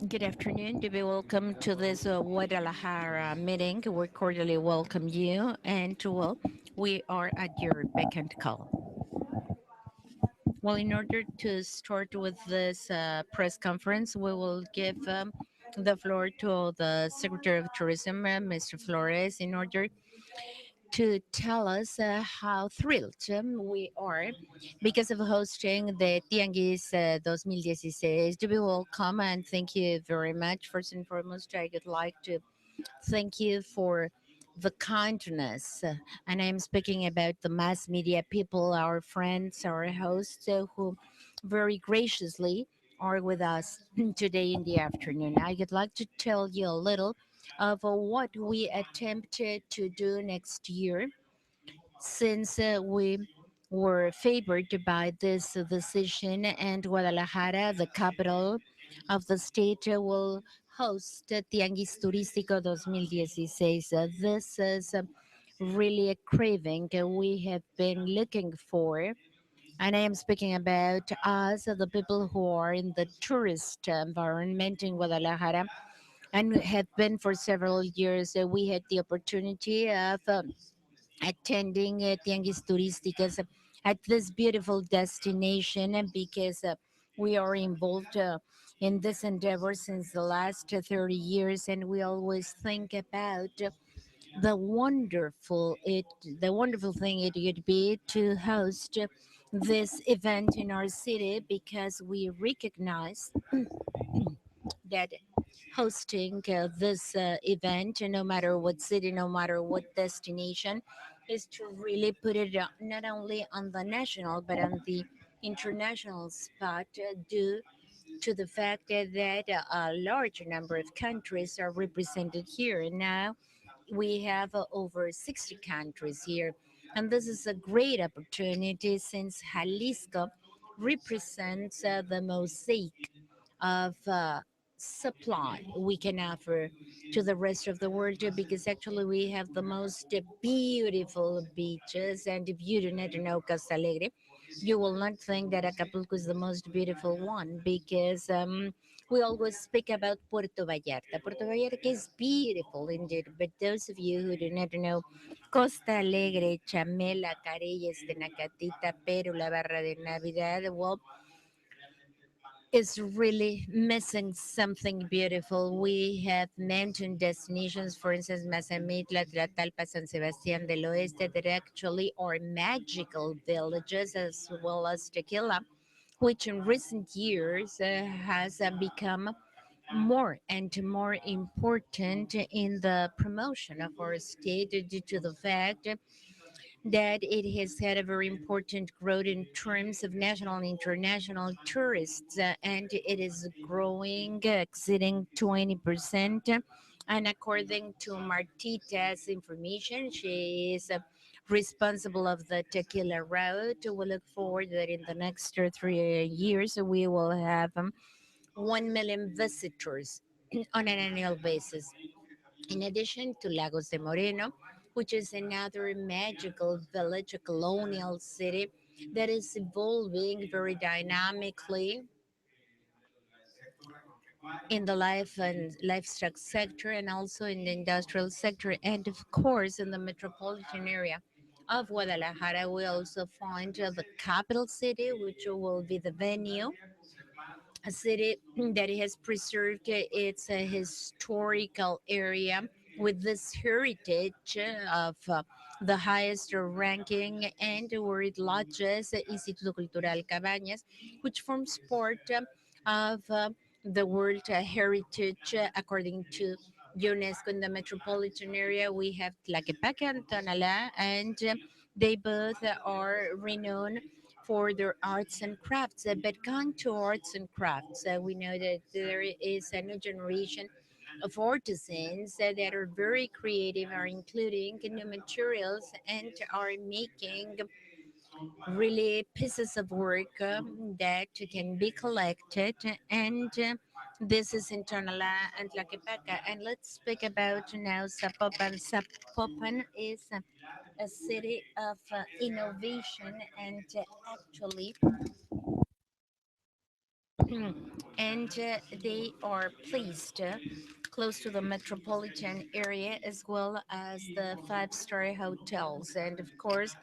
Good afternoon. To be welcome to this Guadalajara meeting. We cordially welcome you, and we are at your beck and call. Well, in order to start with this press conference, we will give the floor to the Secretary of Tourism, Mr. Flores, in order to tell us how thrilled we are because of hosting the Tianguis 2016. To be welcome and thank you very much. First and foremost, I would like to thank you for the kindness. And I'm speaking about the mass media people, our friends, our hosts, who very graciously are with us today in the afternoon. I would like to tell you a little of what we attempted to do next year since we were favored by this decision, and Guadalajara, the capital of the state, will host Tianguis Turístico 2016. This is really a craving we have been looking for. And I am speaking about us, the people who are in the tourist environment in Guadalajara and have been for several years. We had the opportunity of attending Tianguis Turísticas at this beautiful destination because we are involved in this endeavor since the last 30 years, and we always think about the wonderful thing it would be to host this event in our city because we recognize that hosting this event, no matter what city, no matter what destination, is to really put it not only on the national but on the international spot due to the fact that a large number of countries are represented here. And now we have over 60 countries here. And this is a great opportunity since Jalisco represents the mosaic of supply we can offer to the rest of the world because actually we have the most beautiful beaches. And if you do not know Costa Alegre, you will not think that Acapulco is the most beautiful one because we always speak about Puerto Vallarta. Puerto Vallarta is beautiful indeed, but those of you who do not know Costa Alegre, Chamela, Careyes, Tenacatita, Peru, La Barra de Navidad, well, is really missing something beautiful. We have mountain destinations, for instance, Mazamitla, Tlatalpa, San Sebastián del Oeste, that actually are magical villages, as well as Tequila, which in recent years has become more and more important in the promotion of our state due to the fact that it has had a very important growth in terms of national and international tourists, and it is growing, exceeding 20%. And according to Martita's information, she is responsible of the tequila route. We look forward that in the next 3 years we will have 1 million visitors on an annual basis. In addition to Lagos de Moreno, which is another magical village, a colonial city that is evolving very dynamically in the life and livestock sector and also in the industrial sector, and of course in the metropolitan area of Guadalajara. We also find the capital city, which will be the venue, a city that has preserved its historical area with this heritage of the highest ranking, and where it lodges Instituto Cultural Cabañas, which forms part of the World Heritage according to UNESCO. In the metropolitan area, we have Tlaquepaque and Tonalá, and they both are renowned for their arts and crafts. But gone to arts and crafts, we know that there is a new generation of artisans that are very creative, are including new materials and are making really pieces of work that can be collected. And this is in Tonala and Tlaquepaque. And let's speak about now Zapopan. Zapopan is a city of innovation, and actually and they are placed close to the metropolitan area as well as the five-star hotels. And of course,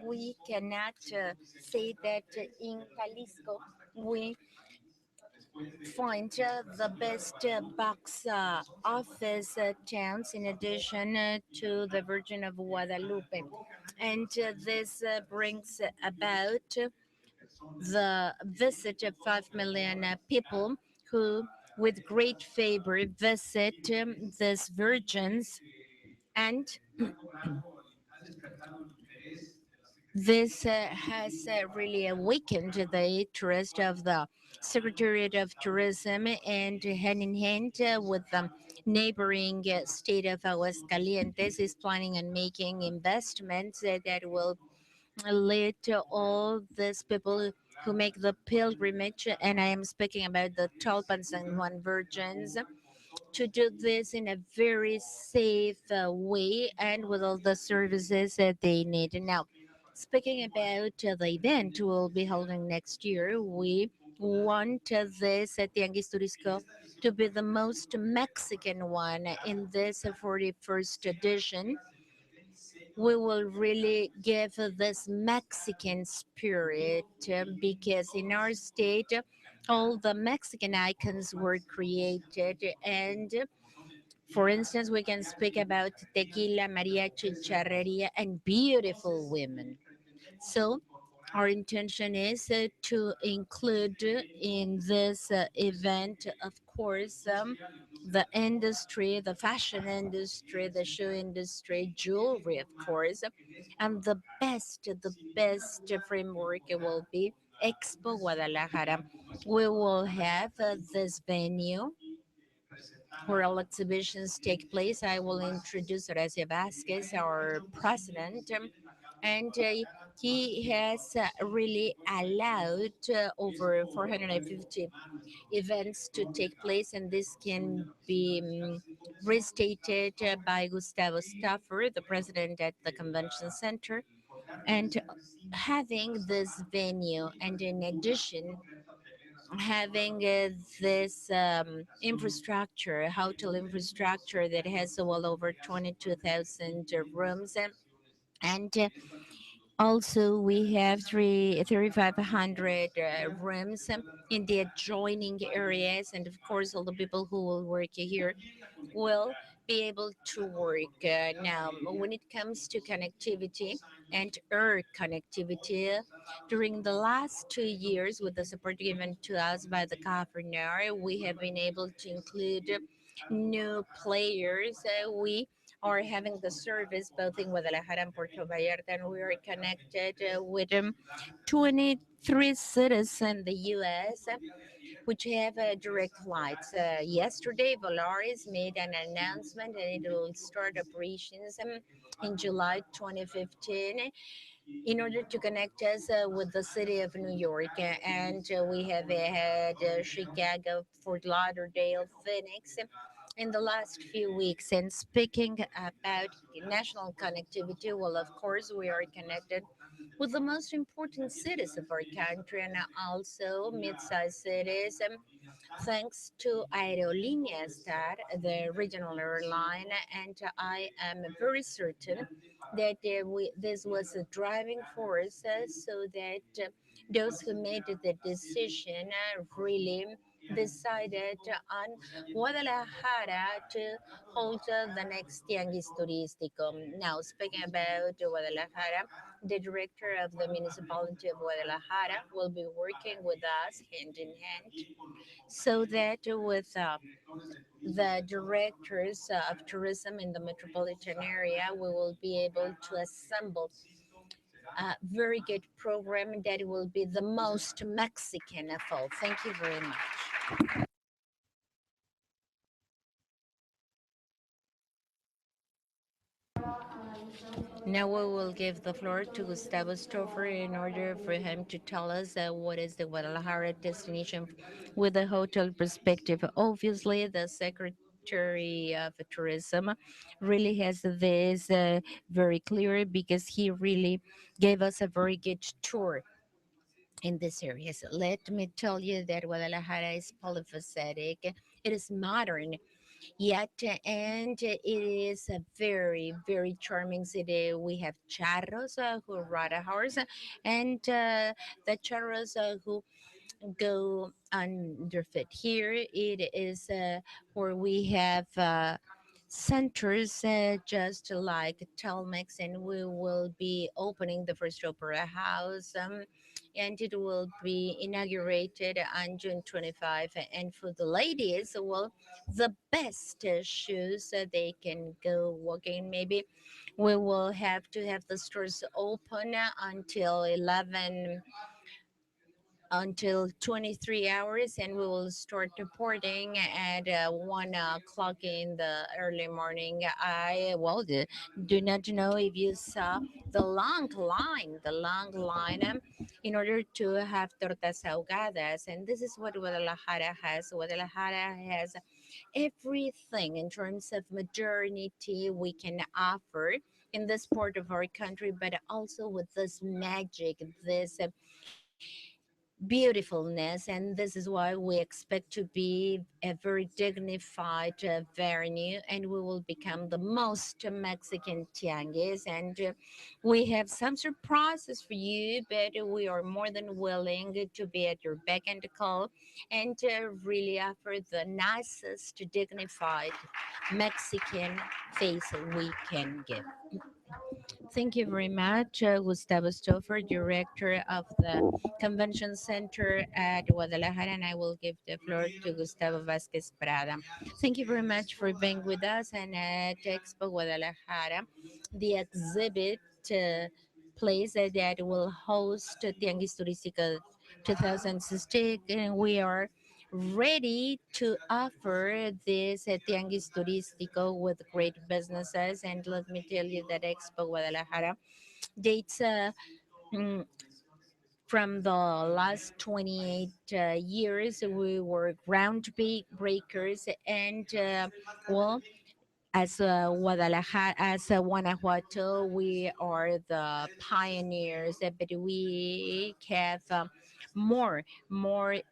we cannot say that in Jalisco we find the best box office towns in addition to the Virgin of Guadalupe. And this brings about the visit of 5 million people who, with great favor, visit these virgins. And this has really awakened the interest of the Secretariat of Tourism, and hand in hand with the neighboring state of Aguascalientes is planning on making investments that will lead to all these people who make the pilgrimage, and I am speaking about the Tulpan San Juan Virgins, to do this in a very safe way and with all the services that they need. Now, speaking about the event we'll be holding next year, we want this Tianguis Turisco to be the most Mexican one in this 41st edition. We will really give this Mexican spirit because in our state, all the Mexican icons were created. And for instance, we can speak about tequila, mariachi, charreria, and beautiful women. So, our intention is to include in this event, of course, the industry, the fashion industry, the shoe industry, jewelry, of course, and the best framework will be Expo Guadalajara. We will have this venue where all exhibitions take place. I will introduce Horacio Vasquez, our president, and he has really allowed over 450 events to take place, and this can be restated by Gustavo Staffer, the president at the convention center. And having this venue, and in addition, having this infrastructure, hotel infrastructure that has well over 22,000 rooms, and also we have 3,500 rooms in the adjoining areas, and of course all the people who will work here will be able to work. Now, when it comes to connectivity and air connectivity, during the last 2 years, with the support given to us by the governor, we have been able to include new players. We are having the service both in Guadalajara and Puerto Vallarta, and we are connected with 23 cities in the U.S. which have direct flights. Yesterday, Volaris made an announcement and it will start operations in July 2015 in order to connect us with the city of New York. And we have had Chicago, Fort Lauderdale, Phoenix in the last few weeks. And speaking about national connectivity, well, of course, we are connected with the most important cities of our country and also mid-sized cities. Thanks to Aerolínea Star, the regional airline, and I am very certain that this was a driving force so that those who made the decision really decided on Guadalajara to hold the next Tianguis Turístico. Now, speaking about Guadalajara, the director of the municipality of Guadalajara will be working with us hand in hand so that with the directors of tourism in the metropolitan area, we will be able to assemble a very good program that will be the most Mexican of all. Thank you very much. Now we will give the floor to Gustavo Stoffer in order for him to tell us what is the Guadalajara destination with a hotel perspective. Obviously, the Secretary of Tourism really has this very clear because he really gave us a very good tour in this area. So let me tell you that Guadalajara is polyphacetic. It is modern yet, and it is a very, very charming city. We have charros who ride a horse, and the charros who go underfoot. Here it is where we have centers just like Telmex, and we will be opening the first opera house. And it will be inaugurated on June 25. And for the ladies, well, the best shoes they can go walking. Maybe we will have to have the stores open until 23 hours, and we will start reporting at 1 o'clock in the early morning. Do not know if you saw the long line in order to have tortas ahogadas, and this is what Guadalajara has. Guadalajara has everything in terms of modernity we can offer in this part of our country, but also with this magic, this beautifulness, and this is why we expect to be a very dignified venue, and we will become the most Mexican tianguis. And we have some surprises for you, but we are more than willing to be at your beck and call and really offer the nicest dignified Mexican face we can give. Thank you very much, Gustavo Stouffer, Director of the Convention Center at Guadalajara, and I will give the floor to Gustavo Vasquez Prada. Thank you very much for being with us and at Expo Guadalajara, the exhibit place that will host Tianguis Turística 2016, and we are ready to offer this Tianguis Turístico with great businesses. And let me tell you that Expo Guadalajara dates mm, from the last 28 years. We were groundbreakers, and well, as Guadalajara, as Guanajuato, we are the pioneers, but we have more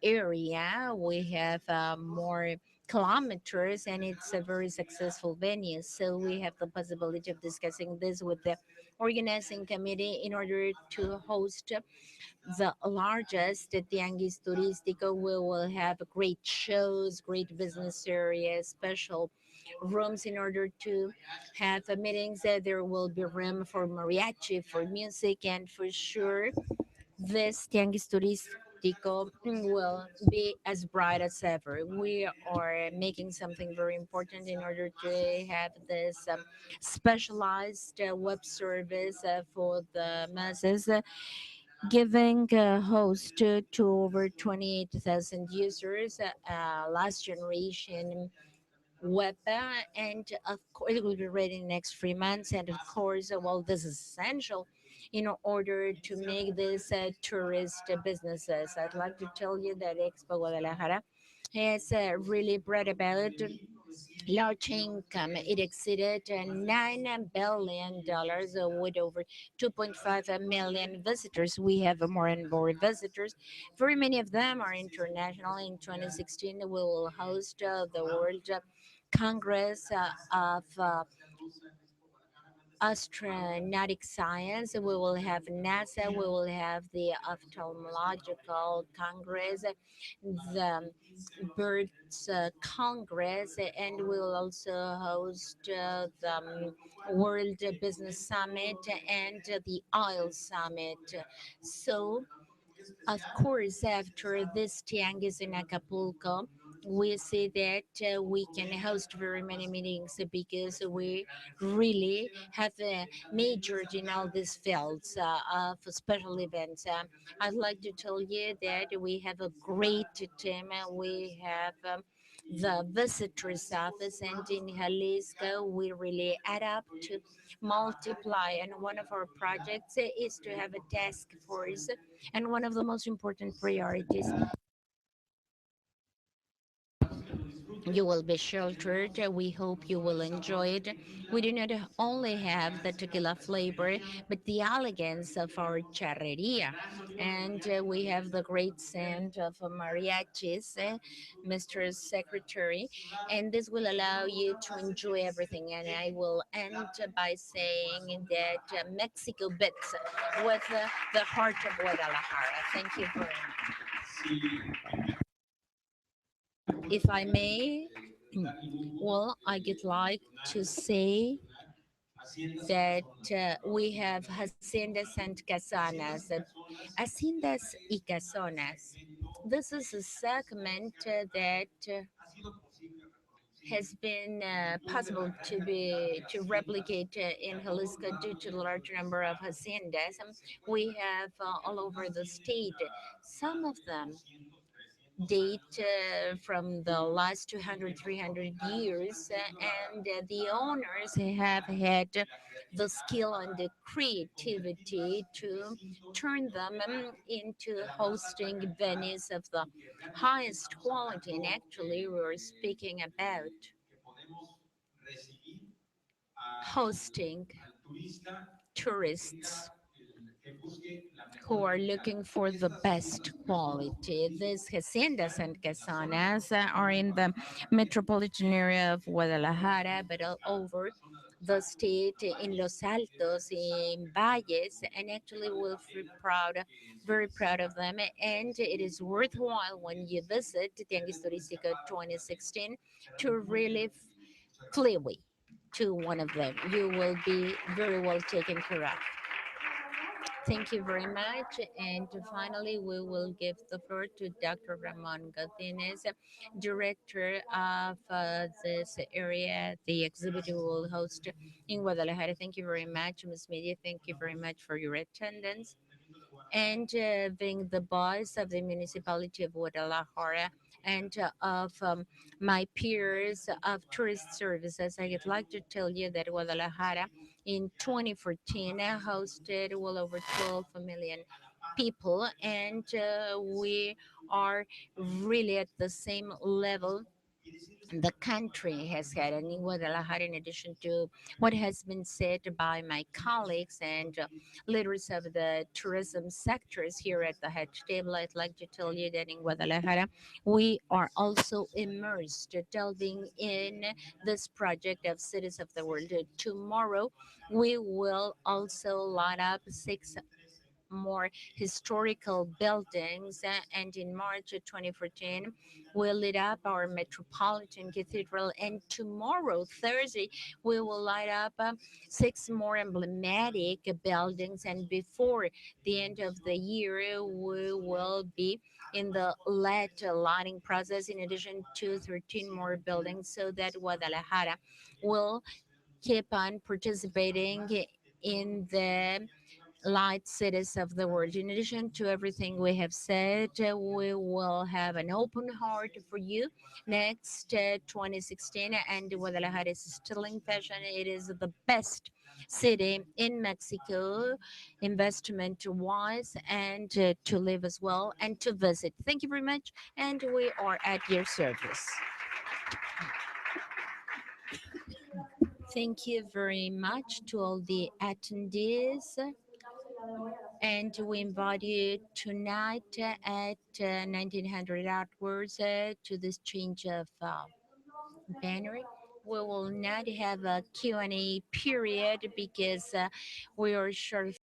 area. We have more kilometers, and it's a very successful venue. So we have the possibility of discussing this with the organizing committee in order to host the largest Tianguis Turístico. We will have great shows, great business areas, special rooms in order to have meetings. There will be room for mariachi, for music, and for sure this Tianguis Turístico will be as bright as ever. We are making something very important in order to have this specialized web service for the masses, giving a host to over 28,000 users, last generation web, and of course it will be ready in the next 3 months. And of course, well, this is essential in order to make this tourist businesses. I'd like to tell you that Expo Guadalajara has really brought about large income. It exceeded $9 billion with over 2.5 million visitors. We have more and more visitors. Very many of them are international. In 2016, we will host the World Congress of Astronautic Science. We will have NASA. We will have the Ophthalmological Congress, the Birds Congress, and we'll also host the World Business Summit and the Oil Summit. So of course, after this Tianguis in Acapulco, we see that we can host very many meetings because we really have majored in all these fields of special events. I'd like to tell you that we have a great team. We have the visitors office, and in Jalisco, we really add up to multiply. And one of our projects is to have a task force, and one of the most important priorities You will be sheltered. We hope you will enjoy it. We do not only have the tequila flavor, but the elegance of our charreria. And we have the great sound of mariachis, Mr. Secretary. And this will allow you to enjoy everything. And I will end by saying that Mexico bits with the heart of Guadalajara. Thank you very much. If I may, well, I would like to say that we have haciendas and casonas. Haciendas y casonas. This is a segment that has been possible to replicate in Jalisco due to the large number of haciendas we have all over the state. Some of them date from the last 200, 300 years, and the owners have had the skill and the creativity to turn them into hosting venues of the highest quality. And actually, we're speaking about hosting tourists who are looking for the best quality. These haciendas and casonas are in the metropolitan area of Guadalajara, but all over the state, in Los Altos, in Valles, and actually we're very proud of them. And it is worthwhile when you visit Tianguis Turístico 2016 to really flee to one of them. You will be very well taken care of. Thank you very much. And finally, we will give the floor to Dr. Ramon Godinez, director of this area, the exhibit we will host in Guadalajara. Thank you very much, Ms. Media. Thank you very much for your attendance and being the boss of the municipality of Guadalajara and of my peers of tourist services. I would like to tell you that Guadalajara in 2014 hosted well over 12 million people, and we are really at the same level the country has had. And in Guadalajara, in addition to what has been said by my colleagues and leaders of the tourism sectors here at the head table, I'd like to tell you that in Guadalajara, we are also immersed, delving in this project of Cities of the World. Tomorrow, we will also light up six more historical buildings. And in March of 2014, we lit up our Metropolitan Cathedral. And tomorrow, Thursday, we will light up six more emblematic buildings. And before the end of the year, we will be in the LED lighting process in addition to 13 more buildings so that Guadalajara will keep on participating in the light cities of the world. In addition to everything we have said, we will have an open heart for you next 2016. And Guadalajara is still in fashion. It is the best city in Mexico, investment wise, and to live as well and to visit. Thank you very much. And we are at your service. Thank you very much to all the attendees. And we invite you tonight at 1900 hours to this change of banner. We will not have a Q&A period because we are short